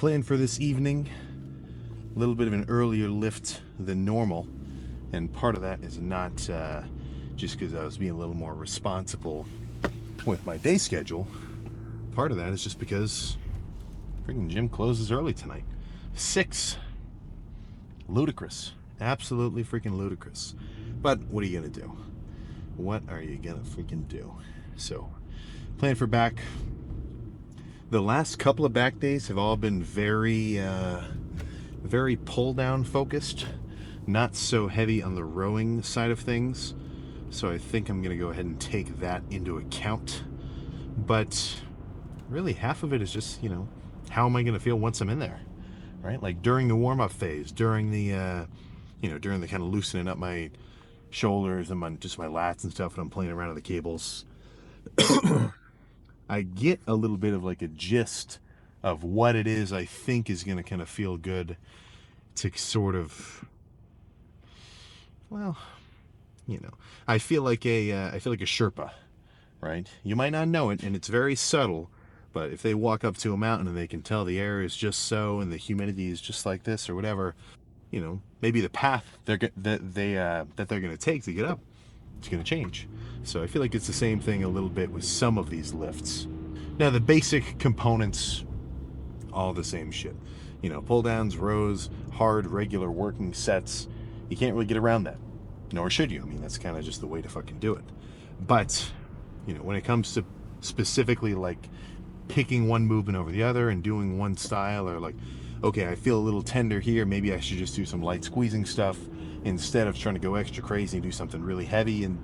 plan for this evening, a little bit of an earlier lift than normal, and part of that is not just because I was being a little more responsible with my day schedule. Part of that is just because freaking gym closes early tonight. 6. Ludicrous. Absolutely freaking ludicrous. But what are you gonna do? What are you gonna freaking do? So, plan for back. The last couple of back days have all been very pull down focused, not so heavy on the rowing side of things. So I think I'm gonna go ahead and take that into account. But really, half of it is just, how am I gonna feel once I'm in there, right? Like during the warm up phase, during the during the kind of loosening up my shoulders and my lats and stuff, and I'm playing around with the cables. I get a little bit of like a gist of what it is I think is going to kind of feel good to sort of, well, I feel like a Sherpa, right? You might not know it, and it's very subtle, but if they walk up to a mountain and they can tell the air is just so and the humidity is just like this or whatever, maybe the path that they're going to take to get up, it's going to change. So I feel like it's the same thing a little bit with some of these lifts. Now the basic components, all the same shit. Pull downs, rows, hard, regular working sets. You can't really get around that. Nor should you. I mean, that's kind of just the way to fucking do it. But, when it comes to specifically like picking one movement over the other and doing one style, or like, okay, I feel a little tender here, maybe I should just do some light squeezing stuff instead of trying to go extra crazy and do something really heavy. And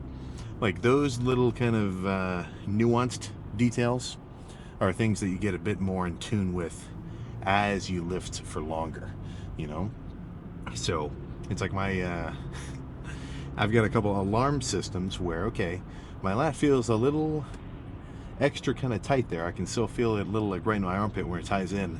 like those little kind of nuanced details are things that you get a bit more in tune with as you lift for longer, So it's like my I've got a couple alarm systems where, okay, my lat feels a little extra kind of tight there. I can still feel it a little like right in my armpit where it ties in.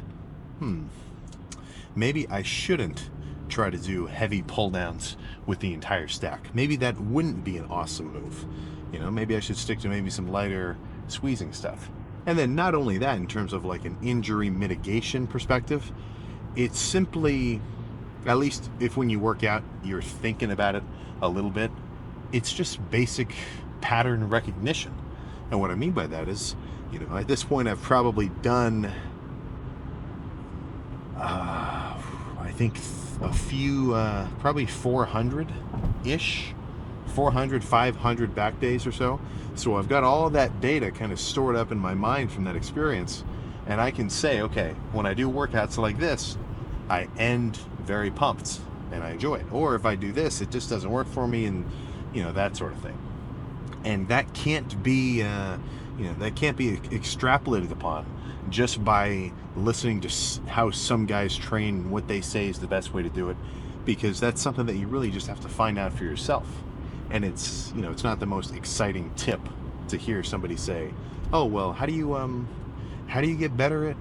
Maybe I shouldn't try to do heavy pull downs with the entire stack. Maybe that wouldn't be an awesome move. Maybe I should stick to maybe some lighter squeezing stuff. And then not only that, in terms of like an injury mitigation perspective, it's simply, at least if when you work out, you're thinking about it a little bit, it's just basic pattern recognition. And what I mean by that is, at this point I've probably done, I think a few, probably 400-ish, 400, 500 back days or so. So I've got all of that data kind of stored up in my mind from that experience. And I can say, okay, when I do workouts like this, I end very pumped and I enjoy it. Or if I do this, it just doesn't work for me, and, that sort of thing. And that can't be, extrapolated upon just by listening to how some guys train, what they say is the best way to do it, because that's something that you really just have to find out for yourself. And it's, it's not the most exciting tip to hear somebody say, oh, well, how do you get better at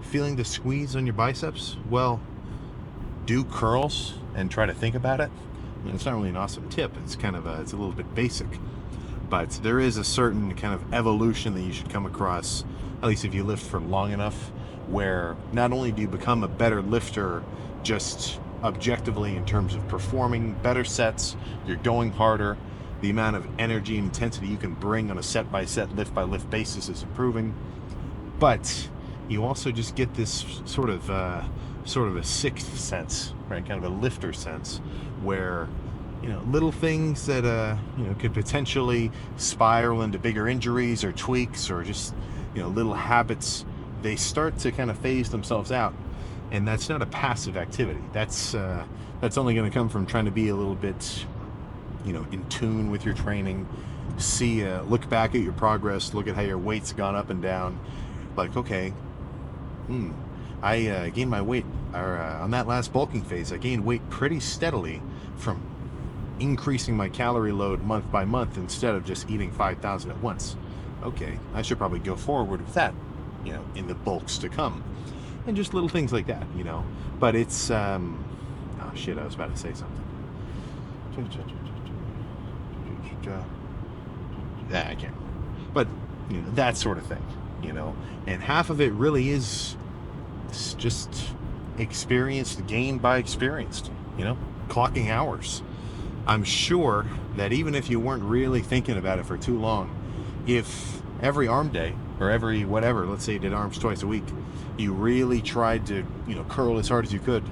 feeling the squeeze on your biceps? Well, do curls and try to think about it. It's not really an awesome tip. It's kind of it's a little bit basic, but there is a certain kind of evolution that you should come across, at least if you lift for long enough, where not only do you become a better lifter just objectively in terms of performing better sets, you're going harder, the amount of energy and intensity you can bring on a set-by-set, lift-by-lift basis is improving, but you also just get this sort of a sixth sense, right? Kind of a lifter sense, where little things that could potentially spiral into bigger injuries or tweaks or just little habits, they start to kind of phase themselves out. And that's not a passive activity. That's only going to come from trying to be a little bit, in tune with your training. Look back at your progress. Look at how your weight's gone up and down. Like, okay, I gained my weight, or on that last bulking phase, I gained weight pretty steadily from increasing my calorie load month by month instead of just eating 5,000 at once. Okay, I should probably go forward with that, in the bulks to come. And just little things like that, But it's, oh shit, I was about to say something. Yeah, I can't. But, that sort of thing, And half of it really is it's just experience gained by experience, you know, clocking hours. I'm sure that even if you weren't really thinking about it for too long, if every arm day or every whatever, let's say you did arms twice a week, you really tried to, you know, curl as hard as you could,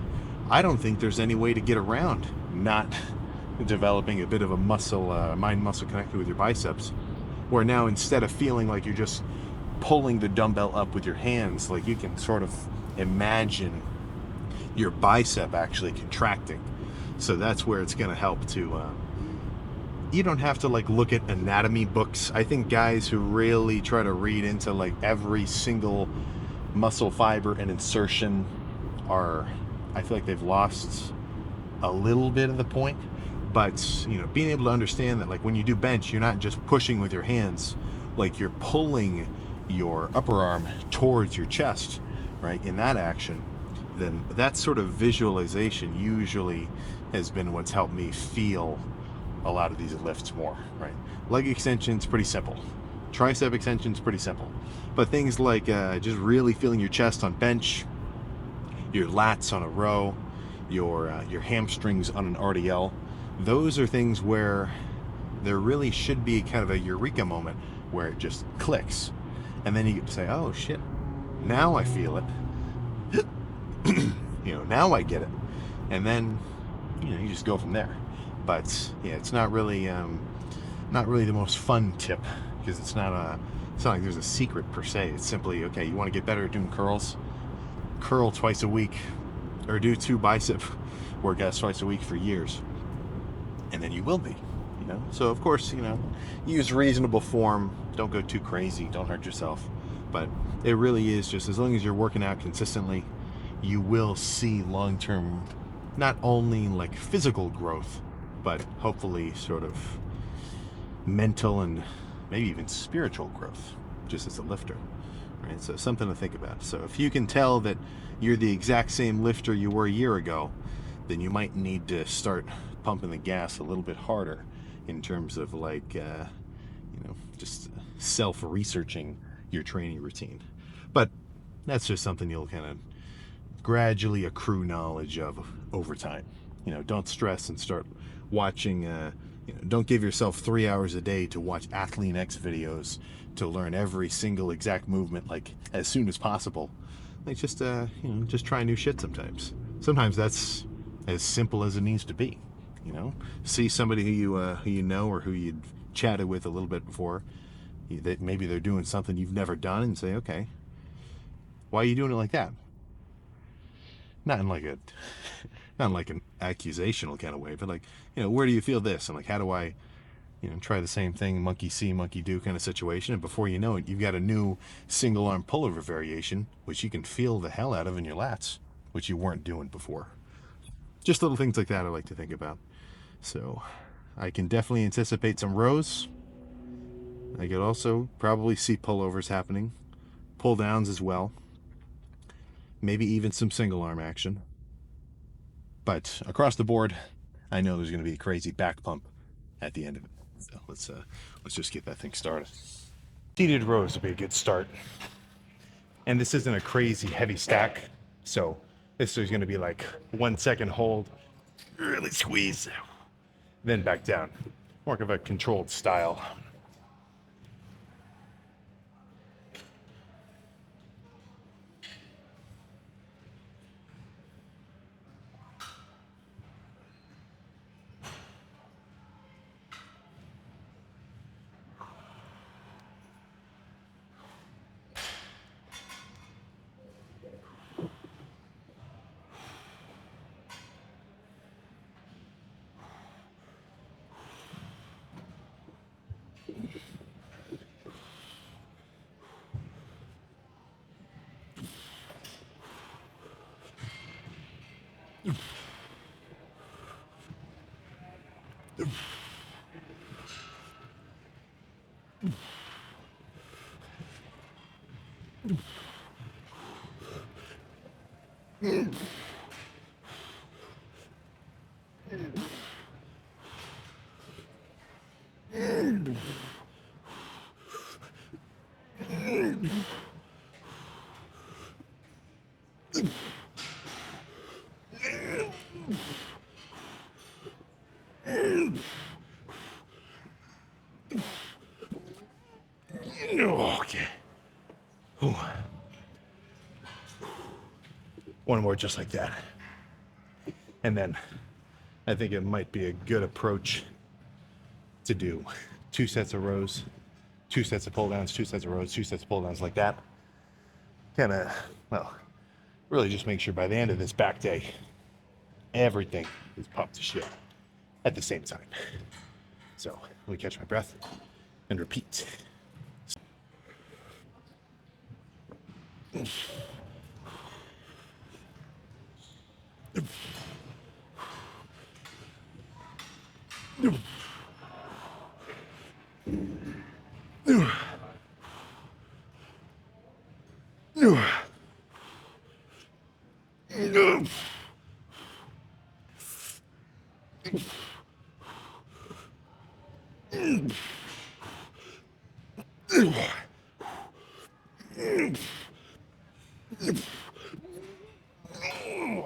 I don't think there's any way to get around not developing a bit of a muscle, mind muscle connected with your biceps, where now instead of feeling like you're just pulling the dumbbell up with your hands, like you can sort of imagine your bicep actually contracting. So that's where it's going to help to you don't have to like look at anatomy books. I think guys who really try to read into like every single muscle fiber and insertion are, I feel like they've lost a little bit of the point. But you know, being able to understand that like when you do bench, you're not just pushing with your hands, like you're pulling your upper arm towards your chest, right, in that action, then that sort of visualization usually has been what's helped me feel a lot of these lifts more, right? Leg extensions, pretty simple. Tricep extensions, pretty simple. But things like just really feeling your chest on bench, your lats on a row, your hamstrings on an RDL, those are things where there really should be kind of a eureka moment where it just clicks. And then you get to say, oh shit, now I feel it. You know, now I get it. And then, you know, you just go from there. But yeah, it's not really the most fun tip, because it's not like there's a secret per se. It's simply, okay, you want to get better at doing curls, curl twice a week, or do 2 bicep workouts twice a week for years, and then you will be, you know. So of course, you know, use reasonable form, don't go too crazy, don't hurt yourself. But it really is just, as long as you're working out consistently, you will see long-term, not only like physical growth, but hopefully sort of mental and maybe even spiritual growth, just as a lifter, right? So something to think about. So if you can tell that you're the exact same lifter you were a year ago, then you might need to start pumping the gas a little bit harder in terms of like, you know, just self-researching your training routine. But that's just something you'll kind of gradually accrue knowledge of over time. You know, don't stress and start watching, you know, don't give yourself 3 hours a day to watch Athlean X videos to learn every single exact movement like as soon as possible. Like just, you know, just try new shit sometimes. Sometimes that's as simple as it needs to be. You know, see somebody who you know or who you'd chatted with a little bit before, that maybe they're doing something you've never done, and say, okay, why are you doing it like that? Not in like a, not in like an accusational kind of way, but like, you know, where do you feel this? And like, how do I, you know, try the same thing, monkey see, monkey do kind of situation. And before you know it, you've got a new single arm pullover variation, which you can feel the hell out of in your lats, which you weren't doing before. Just little things like that I like to think about. So I can definitely anticipate some rows. I could also probably see pullovers happening, pull downs as well, maybe even some single arm action. But across the board, I know there's going to be a crazy back pump at the end of it. So let's just get that thing started. Seated rows will be a good start. And this isn't a crazy heavy stack, so this is going to be like 1 second hold, really squeeze, then back down. More of a controlled style. Okay. Ooh. One more just like that. And then I think it might be a good approach to do 2 sets of rows, 2 sets of pull downs, 2 sets of rows, 2 sets of pull downs like that. Kind of, well, really just make sure by the end of this back day, everything is pumped to shit at the same time. So let me catch my breath and repeat.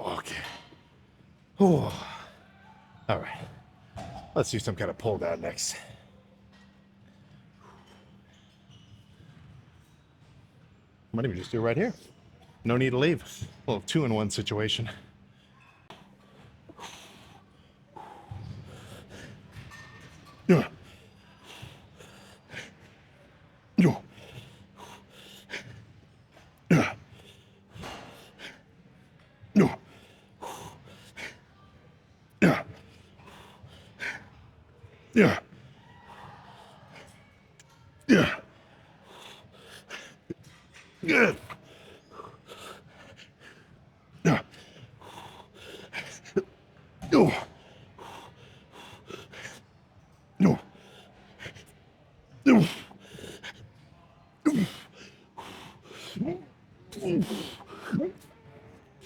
Okay. Oh. All right. Let's do some kind of pull down next. Might even just do it right here. No need to leave. A little 2-in-1 situation. Yeah. Yeah. Yeah. Yeah. Yeah. Yeah. Yeah. Yeah. Yeah. No. No. No.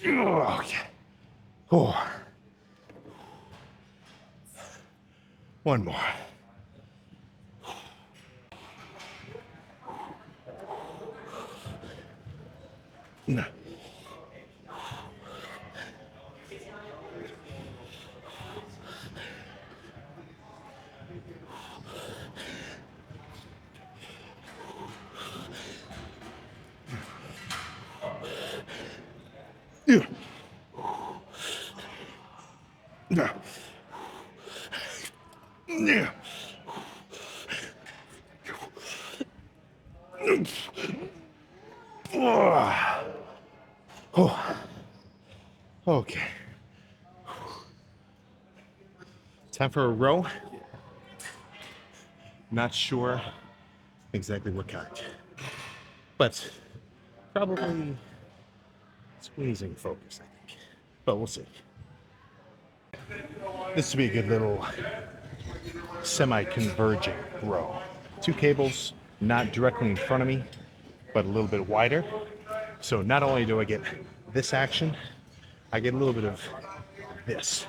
Okay. Oh. One more. No. Yeah. Yeah. Yeah. Oh. Okay. Time for a row. Not sure exactly what kind, but probably squeezing focus, I think. But we'll see. This would be a good little semi-converging row. 2 cables, not directly in front of me, but a little bit wider. So not only do I get this action, I get a little bit of this,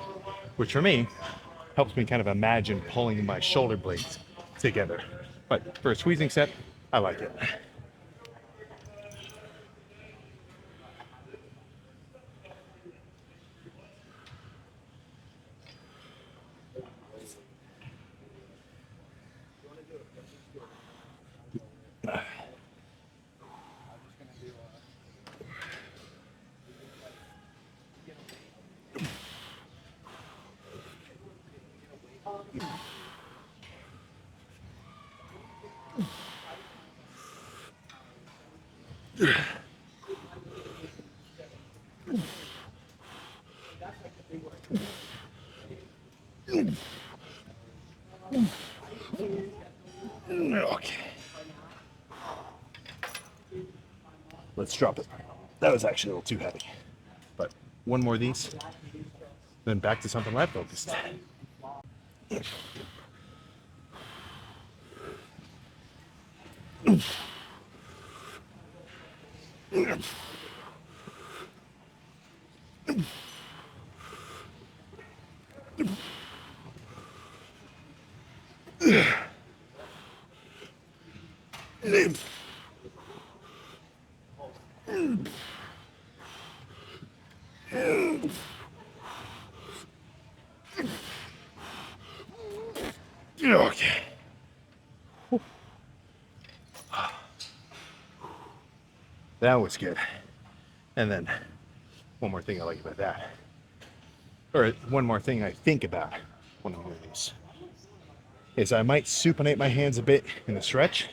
which for me helps me kind of imagine pulling my shoulder blades together. But for a squeezing set, I like it. Okay. Let's drop it. That was actually a little too heavy. But one more of these, then back to something light focused. Okay. That was good. And then one more thing I like about that, or one more thing I think about when I'm doing these, is I might supinate my hands a bit in the stretch,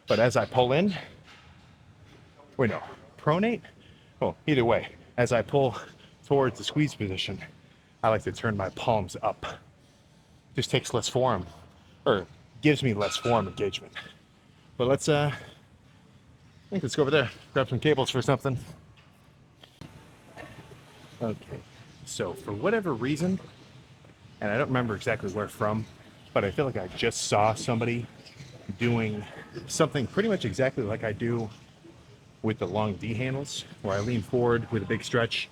but as I pull in, wait, no, pronate? Well, either way, as I pull towards the squeeze position, I like to turn my palms up. Just takes less form, or gives me less form engagement. But let's I think let's go over there, grab some cables for something. Okay, so for whatever reason, and I don't remember exactly where from, but I feel like I just saw somebody doing something pretty much exactly like I do with the long D handles, where I lean forward with a big stretch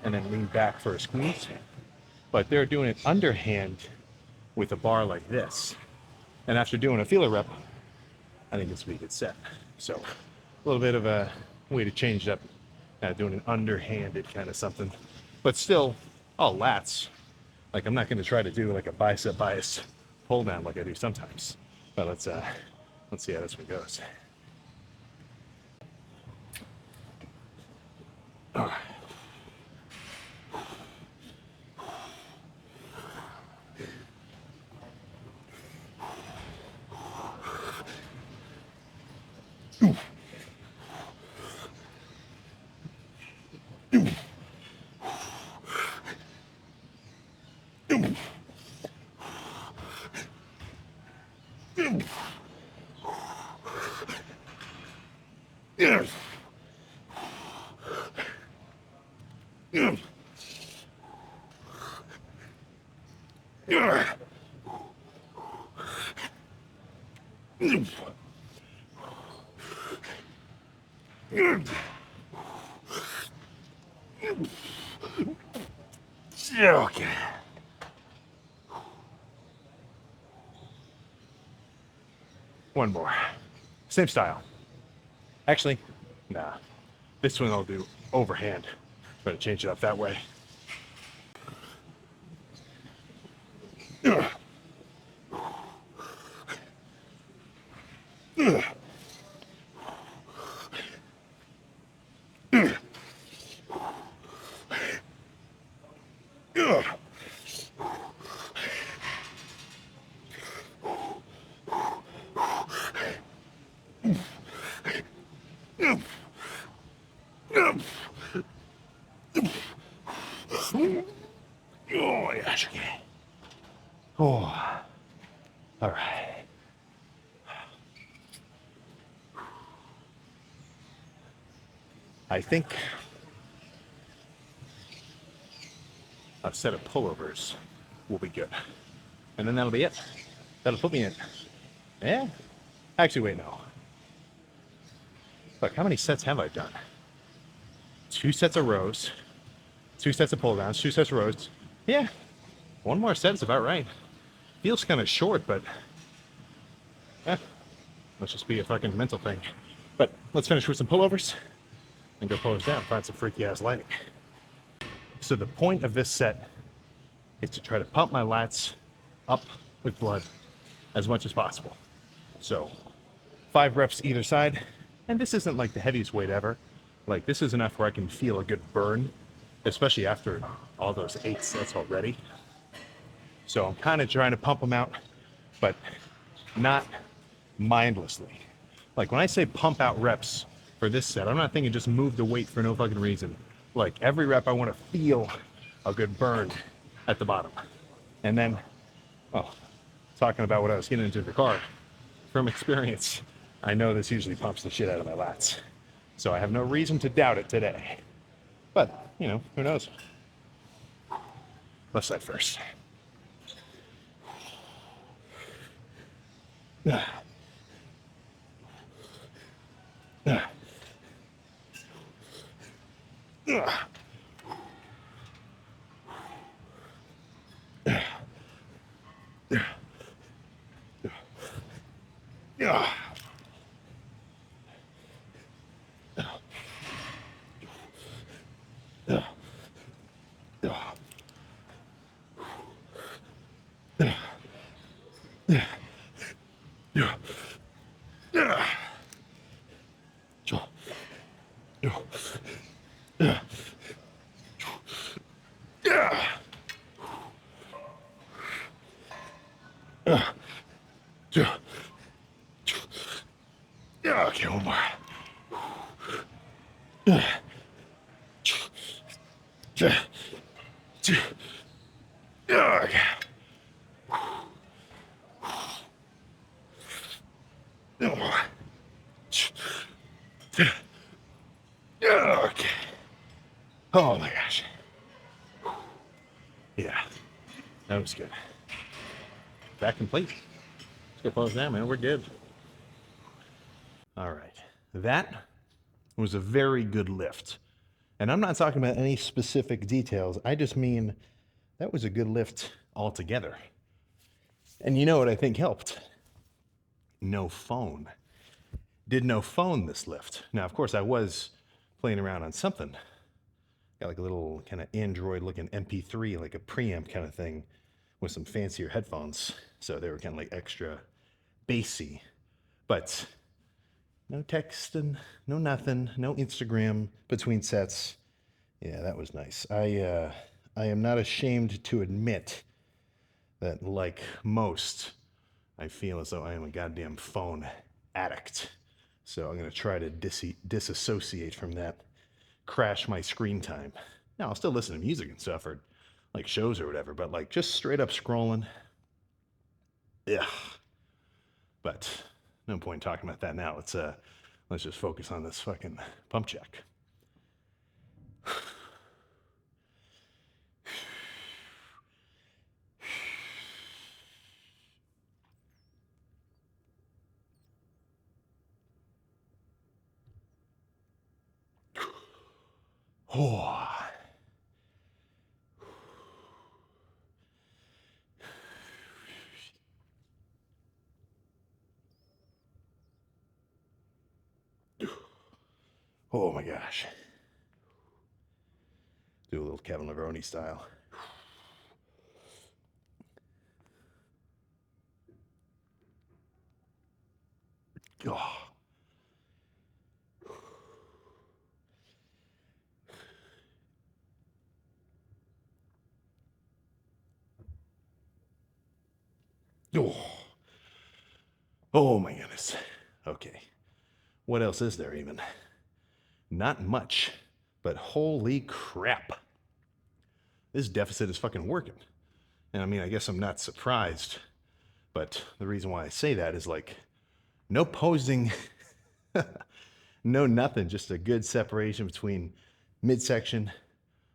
and then lean back for a squeeze. But they're doing it underhand with a bar like this. And after doing a feeler rep, I think this would be a good set. So a little bit of a way to change it up, doing an underhanded kind of something, but still all lats. Like I'm not going to try to do like a bicep bias pull down like I do sometimes. But let's see how this one goes. Okay. One more. Same style. Actually, nah. This one I'll do overhand. Better change it up that way. Oh my gosh, okay. Oh, all right. I think a set of pullovers will be good. And then that'll be it. That'll put me in. Yeah? Actually, wait, no. Look, how many sets have I done? 2 sets of rows, 2 sets of pull downs, 2 sets of rows. Yeah, one more set is about right. Feels kind of short, but must just be a fucking mental thing. But let's finish with some pullovers and go pullovers down, find some freaky ass lighting. So the point of this set is to try to pump my lats up with blood as much as possible. So 5 reps either side, and this isn't like the heaviest weight ever. Like this is enough where I can feel a good burn, especially after all those 8 sets already. So I'm kind of trying to pump them out, but not mindlessly. Like when I say pump out reps for this set, I'm not thinking just move the weight for no fucking reason. Like every rep I want to feel a good burn at the bottom. And then, well, talking about what I was getting into the car, from experience, I know this usually pumps the shit out of my lats. So I have no reason to doubt it today. But, you know, who knows? Left side first. Yeah. Okay, one more. Okay. Okay. Oh my gosh. Yeah, that was good. Back complete. Let's go close that, man. We're good. All right. That was a very good lift. And I'm not talking about any specific details. I just mean that was a good lift altogether. And you know what I think helped? No phone. Did no phone this lift. Now, of course, I was playing around on something. Got like a little kind of Android looking MP3, like a preamp kind of thing with some fancier headphones. So they were kind of like extra bassy. But no text and no nothing, no Instagram between sets. Yeah, that was nice. I am not ashamed to admit that, like most, I feel as though I am a goddamn phone addict. So I'm gonna try to disassociate from that, crash my screen time. Now I'll still listen to music and stuff, or like shows or whatever, but like just straight up scrolling. Yeah. But no point talking about that now. Let's just focus on this fucking pump check. Oh. Oh my gosh. Do a little Kevin Levrone style. Oh. Oh. Oh my goodness. Okay. What else is there even? Not much, but holy crap. This deficit is fucking working. And I mean, I guess I'm not surprised, but the reason why I say that is like no posing, no nothing, just a good separation between midsection,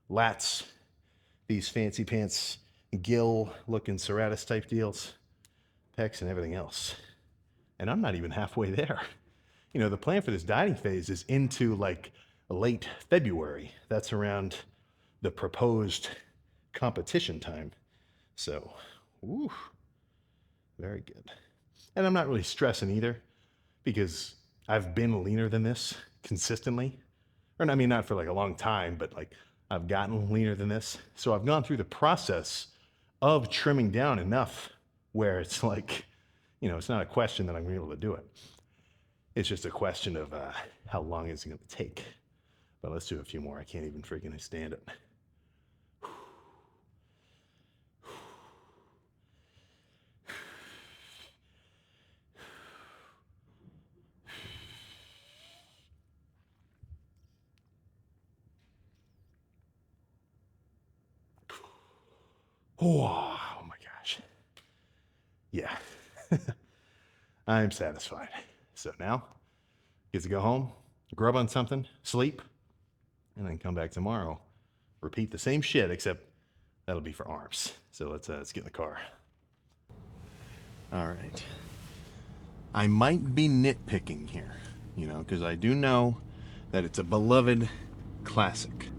lats, these fancy pants, gill looking serratus type deals, pecs, and everything else. And I'm not even halfway there. You know, the plan for this dieting phase is into like late February. That's around the proposed competition time. So, woo, very good. And I'm not really stressing either because I've been leaner than this consistently. Or I mean, not for like a long time, but like I've gotten leaner than this. So I've gone through the process of trimming down enough where it's like, you know, it's not a question that I'm able to do it. It's just a question of how long is it going to take. But let's do a few more. I can't even freaking stand it. Oh my gosh. Yeah. I'm satisfied. So now, get to go home, grub on something, sleep, and then come back tomorrow. Repeat the same shit, except that'll be for arms. So let's get in the car. All right. I might be nitpicking here, you know, because I do know that it's a beloved classic.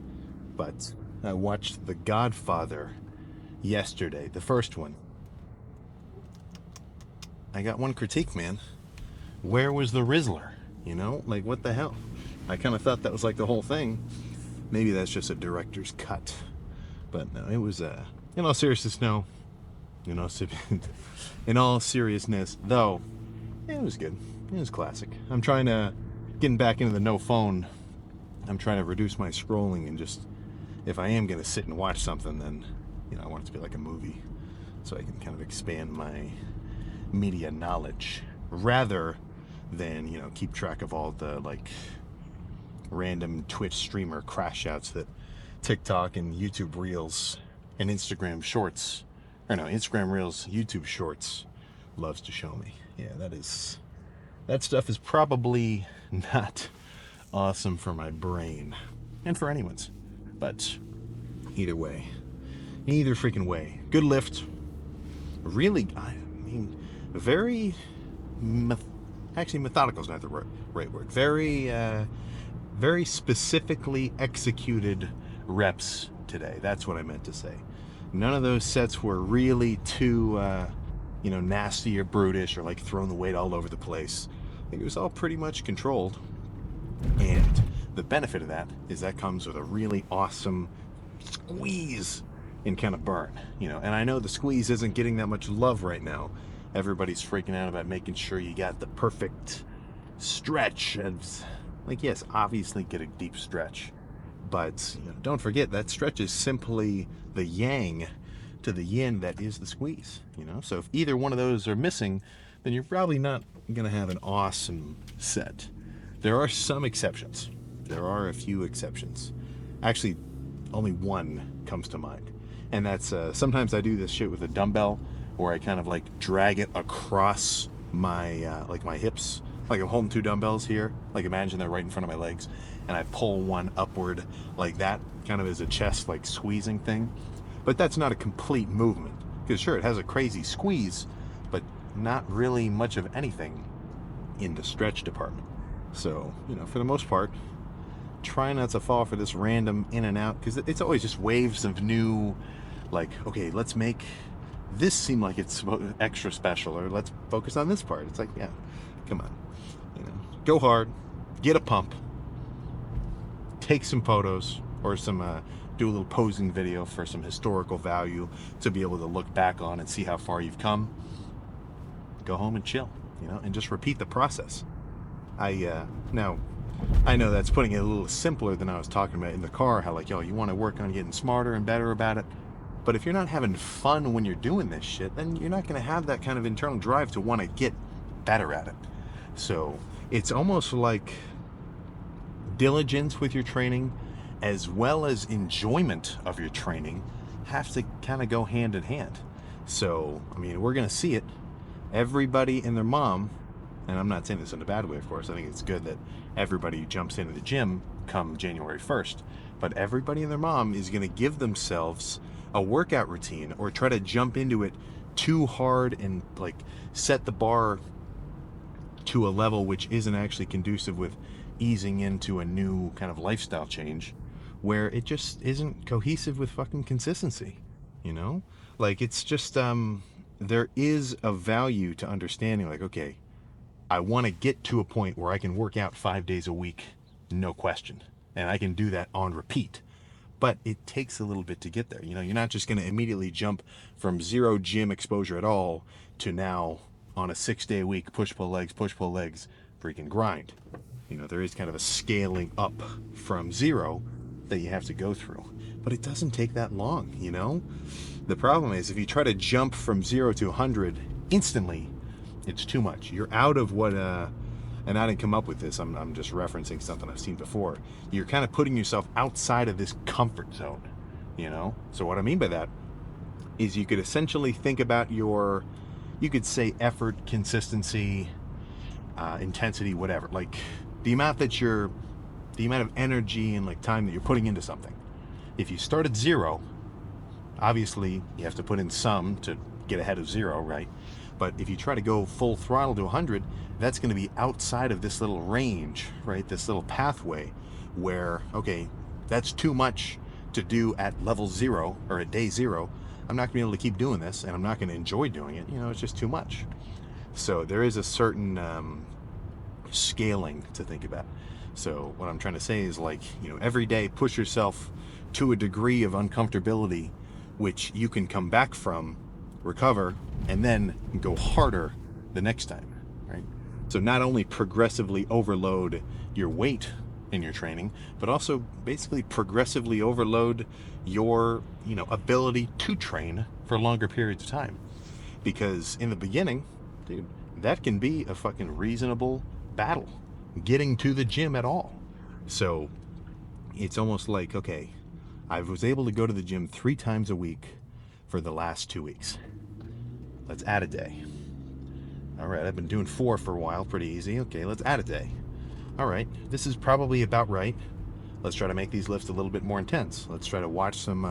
But I watched The Godfather yesterday, the first one. I got one critique, man. Where was the Rizzler? You know, like what the hell? I kind of thought that was like the whole thing. Maybe that's just a director's cut. But no, it was in all seriousness, no. You know, in all seriousness, though, it was good. It was classic. I'm trying to getting back into the no phone. I'm trying to reduce my scrolling and just if I am gonna sit and watch something, then you know I want it to be like a movie, so I can kind of expand my media knowledge rather than, keep track of all the random Twitch streamer crash outs that TikTok and YouTube Reels and Instagram Shorts, or no, Instagram Reels, YouTube Shorts loves to show me. Yeah, that stuff is probably not awesome for my brain and for anyone's. But either freaking way, good lift. Really, I mean, very actually methodical is not the right word. Very specifically executed reps today. That's what I meant to say. None of those sets were really too nasty or brutish or like throwing the weight all over the place. I think it was all pretty much controlled. And the benefit of that is that comes with a really awesome squeeze and kind of burn, and I know the squeeze isn't getting that much love right now. Everybody's freaking out about making sure you got the perfect stretch, and yes, obviously get a deep stretch, but don't forget that stretch is simply the yang to the yin that is the squeeze. So if either one of those are missing, then you're probably not gonna have an awesome set. There are some exceptions. There are a few exceptions. Actually, only one comes to mind. And that's sometimes I do this shit with a dumbbell where I kind of drag it across my my hips. Like I'm holding two dumbbells here. Imagine they're right in front of my legs. And I pull one upward like that, kind of as a chest squeezing thing. But that's not a complete movement. Because sure, it has a crazy squeeze, but not really much of anything in the stretch department. So, for the most part, try not to fall for this random in and out, because it's always just waves of new, okay, let's make this seem like it's extra special, or let's focus on this part. It's yeah, come on, go hard, get a pump, take some photos, or do a little posing video for some historical value to be able to look back on and see how far you've come. Go home and chill, and just repeat the process. Now, I know that's putting it a little simpler than I was talking about in the car, how you want to work on getting smarter and better about it. But if you're not having fun when you're doing this shit, then you're not going to have that kind of internal drive to want to get better at it. So it's almost like diligence with your training as well as enjoyment of your training have to kind of go hand in hand. So, we're going to see it. Everybody and their mom, and I'm not saying this in a bad way, of course. I think it's good that everybody jumps into the gym come January 1st. But everybody and their mom is going to give themselves a workout routine or try to jump into it too hard and set the bar to a level which isn't actually conducive with easing into a new kind of lifestyle change, where it just isn't cohesive with fucking consistency. It's just there is a value to understanding okay, I want to get to a point where I can work out 5 days a week, no question. And I can do that on repeat. But it takes a little bit to get there. You're not just going to immediately jump from zero gym exposure at all to now on a 6-day week, push-pull legs, freaking grind. There is kind of a scaling up from zero that you have to go through. But it doesn't take that long, The problem is if you try to jump from 0 to 100 instantly, it's too much. You're out of what, and I didn't come up with this, I'm just referencing something I've seen before. You're kind of putting yourself outside of this comfort zone, So what I mean by that is you could essentially think about you could say effort, consistency, intensity, whatever. The amount of energy and time that you're putting into something. If you start at 0, obviously you have to put in some to get ahead of 0, right? But if you try to go full throttle to 100, that's going to be outside of this little range, right? This little pathway where, okay, that's too much to do at level 0 or at day 0. I'm not going to be able to keep doing this, and I'm not going to enjoy doing it. It's just too much. So there is a certain scaling to think about. So what I'm trying to say is every day push yourself to a degree of uncomfortability which you can come back from, recover, and then go harder the next time, right? So not only progressively overload your weight in your training, but also basically progressively overload your, ability to train for longer periods of time. Because in the beginning, dude, that can be a fucking reasonable battle getting to the gym at all. So it's almost like, okay, I was able to go to the gym 3 times a week for the last 2 weeks. Let's add a day. All right, I've been doing 4 for a while, pretty easy. Okay, let's add a day. All right, this is probably about right. Let's try to make these lifts a little bit more intense. Let's try to watch some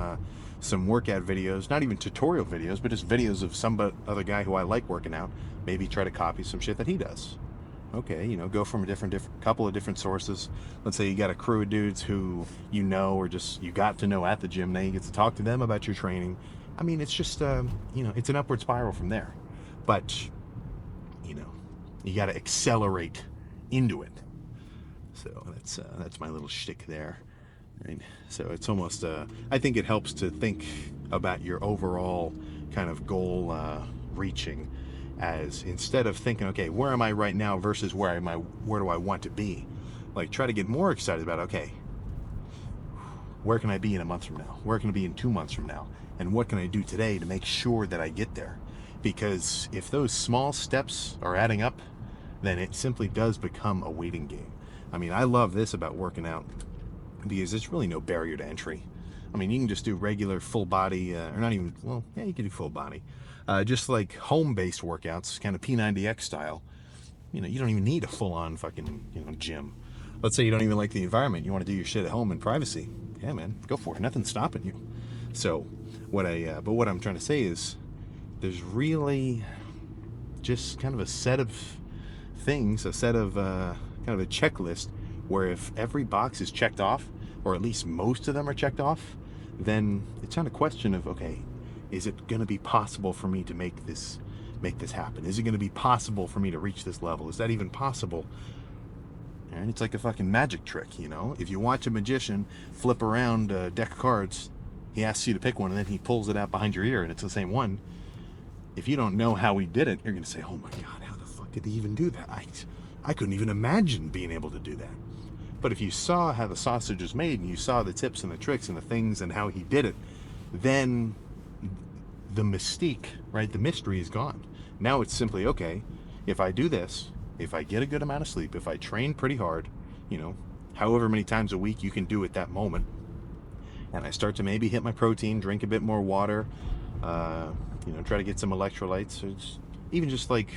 workout videos, not even tutorial videos, but just videos of some other guy who I like working out. Maybe try to copy some shit that he does. Okay, you know, go from a different couple of different sources. Let's say you got a crew of dudes who you know, or just you got to know at the gym. Now you get to talk to them about your training. I mean, it's just you know, it's an upward spiral from there. But you know, you got to accelerate into it. So that's my little shtick there. Right? So it's almost I think it helps to think about your overall kind of goal reaching, as instead of thinking, okay, where am I right now versus where do I want to be? Like, try to get more excited about, okay, where can I be in a month from now? Where can I be in 2 months from now? And what can I do today to make sure that I get there? Because if those small steps are adding up, then it simply does become a waiting game. I mean, I love this about working out because there's really no barrier to entry. I mean, you can just do regular full body, or not even, well, yeah, you can do full body. Just like home-based workouts, kind of P90X style. You know, you don't even need a full-on fucking, you know, gym. Let's say you don't even like the environment. You want to do your shit at home in privacy. Yeah, man, go for it. Nothing's stopping you. So, what I'm trying to say is, there's really just kind of a set of things, a set of kind of a checklist where if every box is checked off, or at least most of them are checked off, then it's not a question of, okay, is it going to be possible for me to make this happen? Is it going to be possible for me to reach this level? Is that even possible? And it's like a fucking magic trick, you know? If you watch a magician flip around a deck of cards, he asks you to pick one, and then he pulls it out behind your ear, and it's the same one. If you don't know how he did it, you're going to say, oh my God, how the fuck did he even do that? I couldn't even imagine being able to do that. But if you saw how the sausage was made, and you saw the tips and the tricks and the things and how he did it, then the mystique, right, the mystery is gone. Now it's simply, okay, if I do this, if I get a good amount of sleep, if I train pretty hard, you know, however many times a week you can do at that moment, and I start to maybe hit my protein, drink a bit more water, you know, try to get some electrolytes, or even just like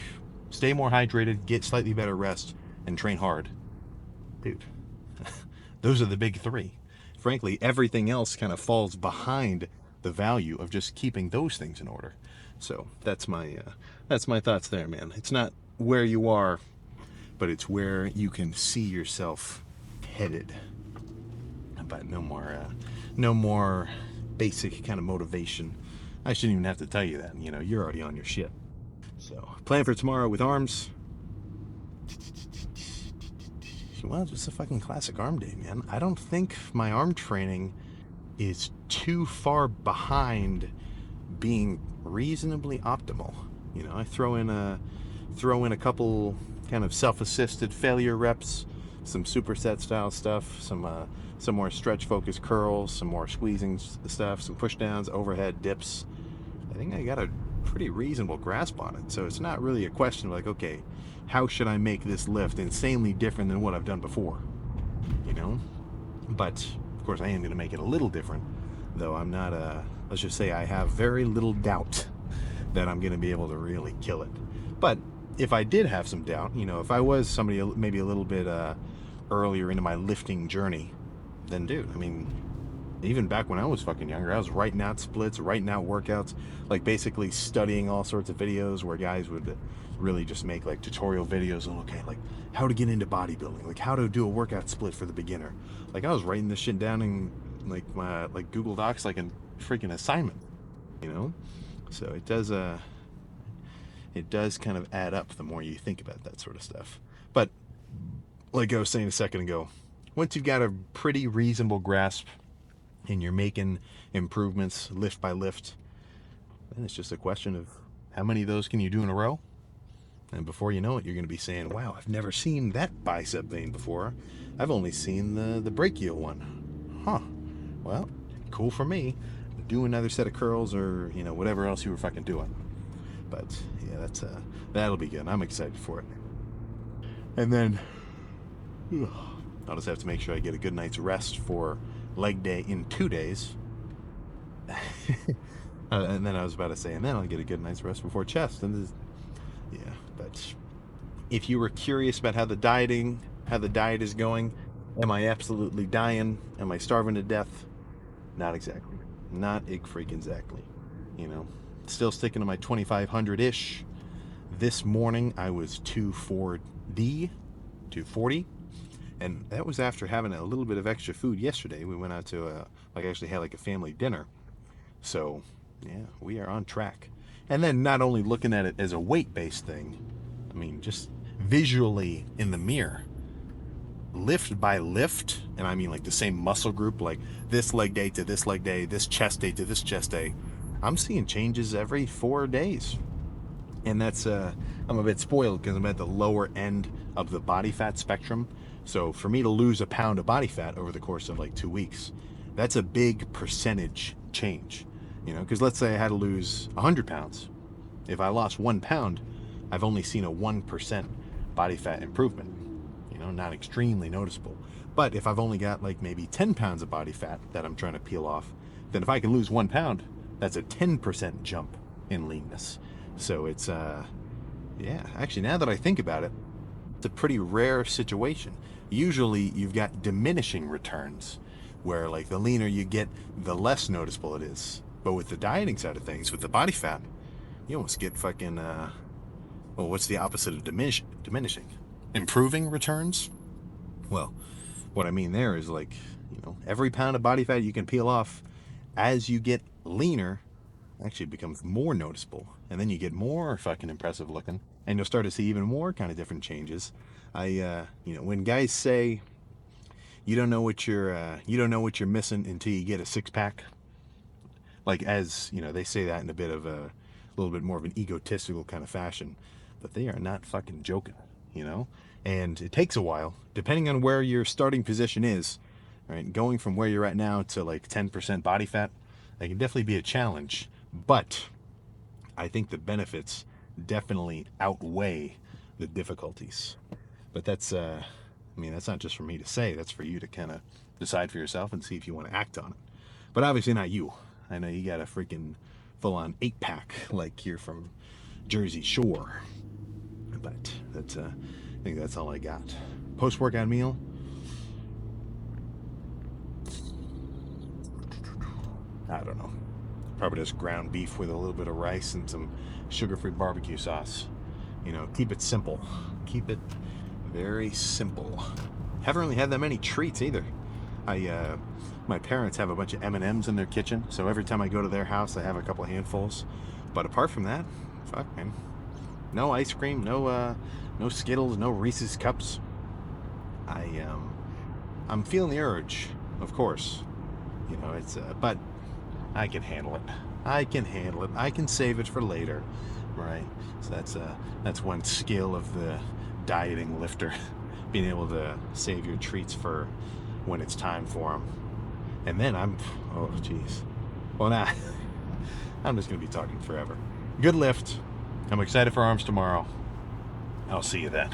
stay more hydrated, get slightly better rest, and train hard. Dude, those are the big 3. Frankly, everything else kind of falls behind the value of just keeping those things in order. So that's my thoughts there, man. It's not where you are, but it's where you can see yourself headed. But no more basic kind of motivation. I shouldn't even have to tell you that. You know, you're already on your shit. So plan for tomorrow with arms. Well, it's just a fucking classic arm day, man. I don't think my arm training is too far behind being reasonably optimal. You know, I throw in a couple kind of self-assisted failure reps, some superset style stuff, some more stretch focused curls, some more squeezing stuff, some push downs, overhead dips. I think I got a pretty reasonable grasp on it. So it's not really a question of like, okay, how should I make this lift insanely different than what I've done before? You know? But of course I am going to make it a little different, though I'm not let's just say I have very little doubt that I'm going to be able to really kill it. But if I did have some doubt, you know, if I was somebody maybe a little bit earlier into my lifting journey, then dude, I mean, even back when I was fucking younger, I was writing out splits, writing out workouts, like basically studying all sorts of videos where guys would really just make like tutorial videos on, okay, like how to get into bodybuilding, like how to do a workout split for the beginner. Like I was writing this shit down in like my Google Docs like a freaking assignment, you know? So it does kind of add up the more you think about that sort of stuff. But like I was saying a second ago, once you've got a pretty reasonable grasp and you're making improvements lift by lift, then it's just a question of how many of those can you do in a row? And before you know it, you're going to be saying, wow, I've never seen that bicep vein before. I've only seen the brachial one. Huh. Well, cool for me. Do another set of curls or, you know, whatever else you were fucking doing. But yeah, that'll be good. I'm excited for it. And then I'll just have to make sure I get a good night's rest for leg day in 2 days. And then I was about to say, and then I'll get a good night's rest before chest. And yeah, but if you were curious about how the diet is going, am I absolutely dying? Am I starving to death? Not exactly. Not freaking exactly. You know, still sticking to my 2,500 ish. This morning I was 240, and that was after having a little bit of extra food yesterday. We went out to actually had like a family dinner. So yeah, we are on track. And then not only looking at it as a weight-based thing, I mean just visually in the mirror, lift by lift, and I mean like the same muscle group, like this leg day to this leg day, this chest day to this chest day, I'm seeing changes every 4 days. And that's I'm a bit spoiled because I'm at the lower end of the body fat spectrum. So for me to lose a pound of body fat over the course of like 2 weeks, that's a big percentage change. You know, because let's say I had to lose 100 pounds. If I lost 1 pound, I've only seen a 1% body fat improvement. You know, not extremely noticeable. But if I've only got like maybe 10 pounds of body fat that I'm trying to peel off, then if I can lose 1 pound, that's a 10% jump in leanness. So it's, yeah, actually, now that I think about it, it's a pretty rare situation. Usually you've got diminishing returns, where like the leaner you get, the less noticeable it is. But with the dieting side of things, with the body fat, you almost get fucking, well, what's the opposite of diminishing? Improving returns? Well, what I mean there is like, you know, every pound of body fat you can peel off as you get leaner actually becomes more noticeable, and then you get more fucking impressive looking, and you'll start to see even more kind of different changes. You know, when guys say you don't know what you're missing until you get a 6-pack, like, as you know, they say that in a bit of a little bit more of an egotistical kind of fashion, but they are not fucking joking, you know. And it takes a while, depending on where your starting position is. Right, going from where you're at now to like 10% body fat, that can definitely be a challenge. But I think the benefits definitely outweigh the difficulties. But that's, I mean, that's not just for me to say. That's for you to kind of decide for yourself and see if you want to act on it. But obviously not you. I know you got a freaking full-on 8-pack like you're from Jersey Shore. But that's, I think that's all I got. Post-workout meal. I don't know. Probably just ground beef with a little bit of rice and some sugar-free barbecue sauce. You know, keep it simple. Keep it very simple. Haven't really had that many treats either. My parents have a bunch of M&Ms in their kitchen, so every time I go to their house, I have a couple handfuls. But apart from that, fuck, man. No ice cream, no Skittles, no Reese's Cups. I'm feeling the urge, of course. You know, it's but I can handle it. I can handle it. I can save it for later, right? So that's one skill of the dieting lifter, being able to save your treats for when it's time for them. And then oh geez. Well, now I'm just gonna be talking forever. Good lift. I'm excited for arms tomorrow. I'll see you then.